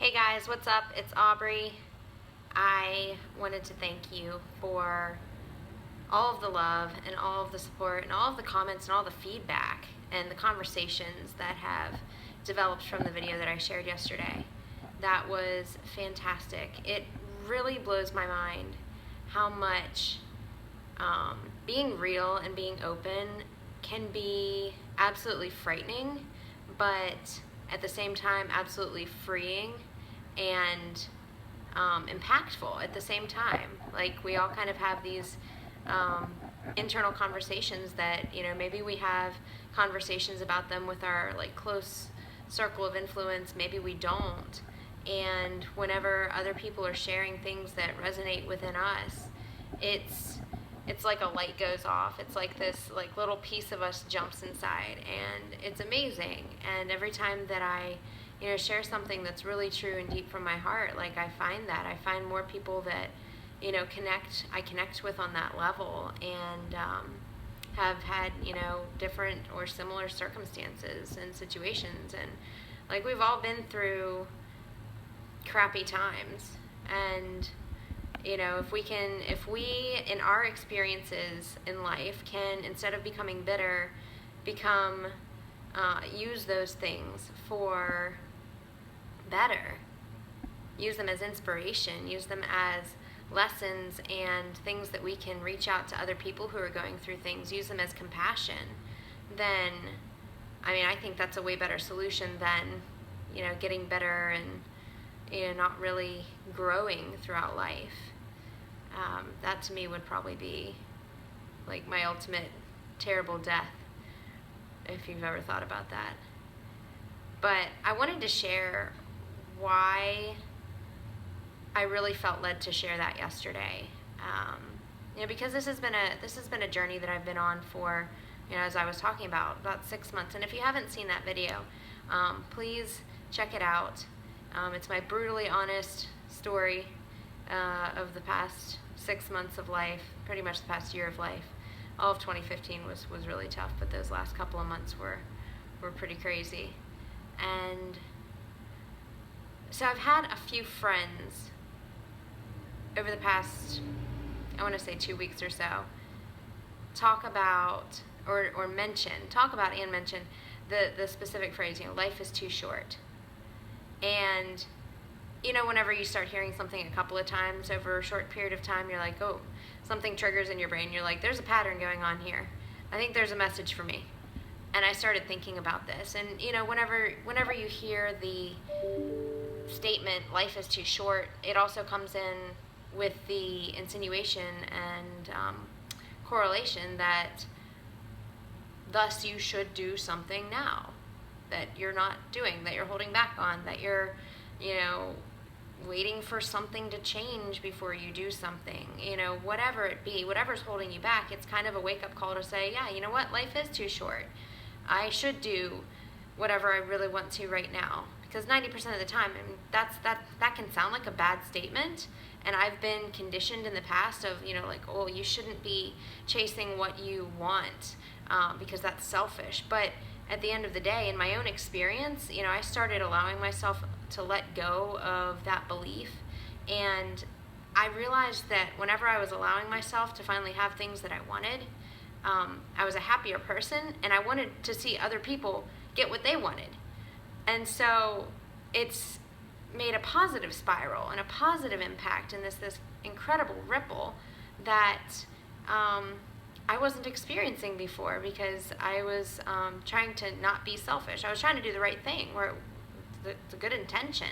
Hey guys, what's up? It's Aubrey. I wanted to thank you for all of the love and all of the support and all of the comments and all the feedback and the conversations that have developed from the video that I shared yesterday. That was fantastic. It really blows my mind how much being real and being open can be absolutely frightening, but at the same time absolutely freeing and impactful at the same time. Like, we all kind of have these internal conversations that, maybe we have conversations about them with our close circle of influence, maybe we don't. And whenever other people are sharing things that resonate within us, it's like a light goes off. It's like this little piece of us jumps inside, and it's amazing. And every time that I share something that's really true and deep from my heart, I find more people that I connect with on that level, and have had different or similar circumstances and situations, and we've all been through crappy times. And if we in our experiences in life can, instead of becoming bitter, use those things for better, use them as inspiration, use them as lessons and things that we can reach out to other people who are going through things, use them as compassion, then I think that's a way better solution than getting better and not really growing throughout life. That to me would probably be my ultimate terrible death, if you've ever thought about that. But I wanted to share why I really felt led to share that yesterday. Because this has been a journey that I've been on for, as I was talking about 6 months. And if you haven't seen that video, please check it out. It's my brutally honest story of the past 6 months of life, pretty much the past year of life. All of 2015 was really tough, but those last couple of months were pretty crazy. And so I've had a few friends over the past, I want to say 2 weeks or so, talk about and mention the specific phrase, life is too short. And whenever you start hearing something a couple of times over a short period of time, you're like, oh, something triggers in your brain. You're like, there's a pattern going on here. I think there's a message for me. And I started thinking about this. And, whenever you hear the statement, life is too short, it also comes in with the insinuation and correlation that thus you should do something now that you're not doing, that you're holding back on, that you're, waiting for something to change before you do something, whatever it be, whatever's holding you back. It's kind of a wake-up call to say, yeah, you know what, life is too short. I should do whatever I really want to right now. Because 90% of the time, that can sound like a bad statement, and I've been conditioned in the past of, oh, you shouldn't be chasing what you want, because that's selfish. But at the end of the day, in my own experience, I started allowing myself to let go of that belief, and I realized that whenever I was allowing myself to finally have things that I wanted, I was a happier person, and I wanted to see other people get what they wanted. And so it's made a positive spiral and a positive impact in this incredible ripple that I wasn't experiencing before, because I was trying to not be selfish. I was trying to do the right thing, where it's a good intention,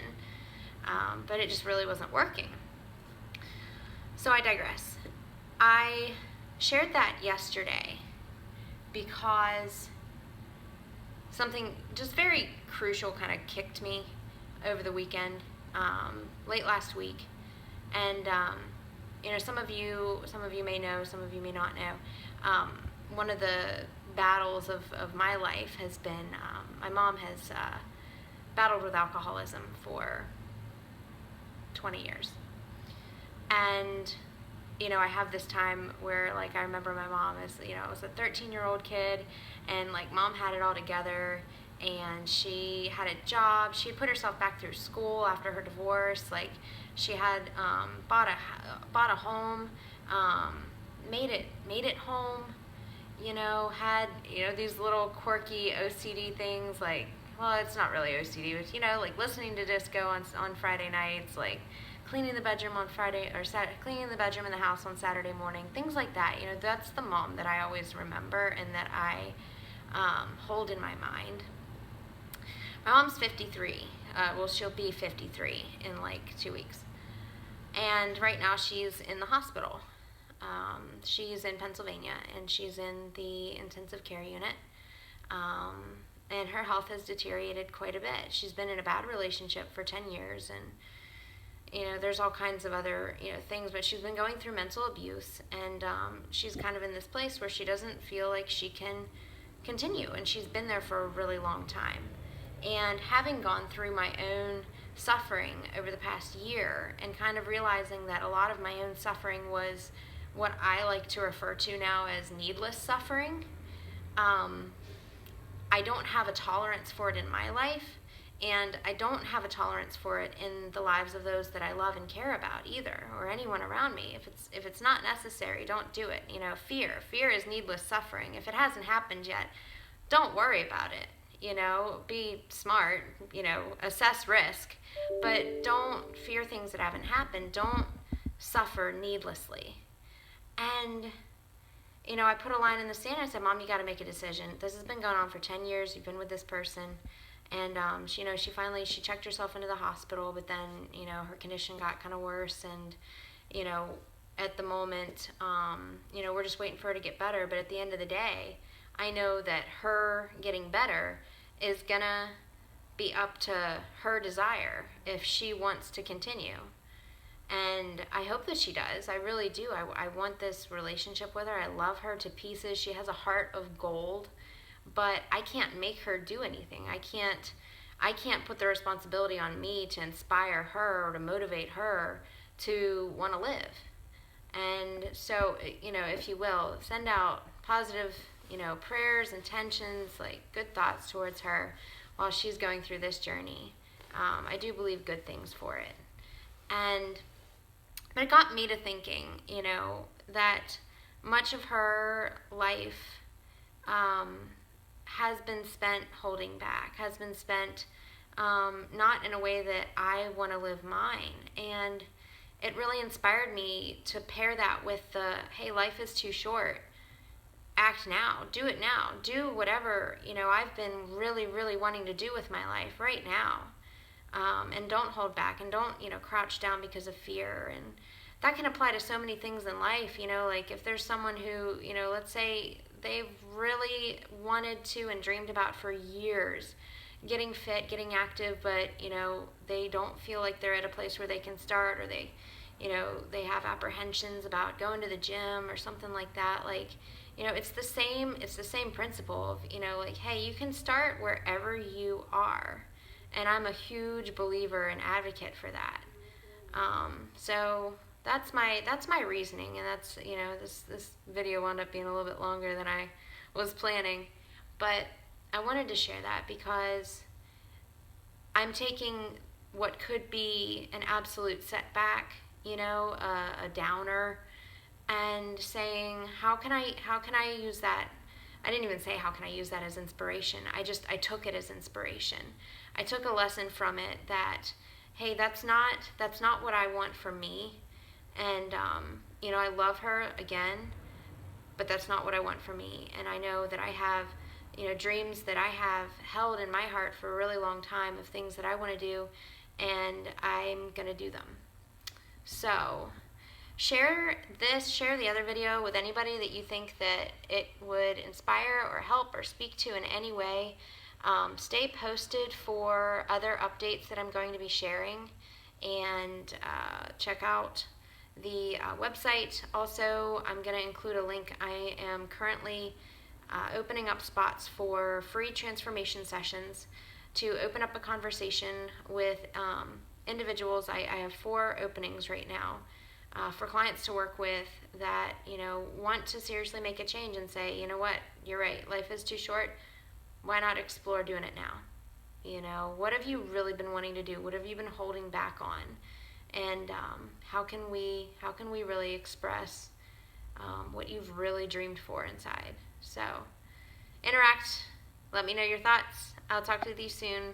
but it just really wasn't working. So I digress. I shared that yesterday because something just very crucial kind of kicked me over the weekend, late last week. And some of you may know, some of you may not know. One of the battles of my life has been, my mom has battled with alcoholism for 20 years. And I have this time where, I remember my mom as, I was a 13-year-old kid, and, mom had it all together, and she had a job. She had put herself back through school after her divorce. Like, she had bought a home, made it home. Had these little quirky OCD things, like, well, it's not really OCD, but like listening to disco on Friday nights, like cleaning the bedroom on Friday, or cleaning the bedroom in the house on Saturday morning, things like that. That's the mom that I always remember and that I hold in my mind. My mom's 53. Well, she'll be 53 in like 2 weeks. And right now she's in the hospital. She's in Pennsylvania, and she's in the intensive care unit. And her health has deteriorated quite a bit. She's been in a bad relationship for 10 years, and there's all kinds of other things, but she's been going through mental abuse, and she's kind of in this place where she doesn't feel like she can continue, and she's been there for a really long time. And having gone through my own suffering over the past year, and kind of realizing that a lot of my own suffering was what I like to refer to now as needless suffering, I don't have a tolerance for it in my life, and I don't have a tolerance for it in the lives of those that I love and care about either, or anyone around me. If it's not necessary, don't do it. Fear is needless suffering. If it hasn't happened yet, don't worry about it. Be smart, assess risk, but don't fear things that haven't happened. Don't suffer needlessly. And I put a line in the sand. I said, Mom, you got to make a decision. This has been going on for 10 years. You've been with this person. And, she finally checked herself into the hospital, but then, her condition got kind of worse. And, at the moment, we're just waiting for her to get better. But at the end of the day, I know that her getting better is going to be up to her desire if she wants to continue. And I hope that she does. I really do. I want this relationship with her. I love her to pieces. She has a heart of gold, but I can't make her do anything. I can't put the responsibility on me to inspire her or to motivate her to want to live. And so, if you will, send out positive, prayers, intentions, like good thoughts towards her while she's going through this journey. I do believe good things for it. But it got me to thinking, that much of her life has been spent holding back, has been spent not in a way that I want to live mine. And it really inspired me to pair that with the, hey, life is too short. Act now. Do it now. Do whatever, I've been really, really wanting to do with my life right now. And don't hold back, and don't, crouch down because of fear. And that can apply to so many things in life, like if there's someone who, let's say they've really wanted to and dreamed about for years getting fit, getting active, but, they don't feel like they're at a place where they can start, or they have apprehensions about going to the gym or something like that. Like, it's the same principle of, like, hey, you can start wherever you are. And I'm a huge believer and advocate for that. So that's my reasoning, and that's, this video wound up being a little bit longer than I was planning, but I wanted to share that because I'm taking what could be an absolute setback, a downer, and saying, how can I use that? I didn't even say how can I use that as inspiration. I took it as inspiration. I took a lesson from it that, hey, that's not what I want for me. And, I love her again, but that's not what I want for me. And I know that I have, dreams that I have held in my heart for a really long time of things that I want to do, and I'm going to do them. So share the other video with anybody that you think that it would inspire or help or speak to in any way. Stay posted for other updates that I'm going to be sharing, and check out the website. Also, I'm going to include a link. I am currently opening up spots for free transformation sessions to open up a conversation with individuals. I have 4 openings right now for clients to work with that, want to seriously make a change and say, you know what, you're right, life is too short. why not explore doing it now? You know, what have you really been wanting to do? What have you been holding back on? And how can we really express what you've really dreamed for inside? So interact. Let me know your thoughts. I'll talk to you soon.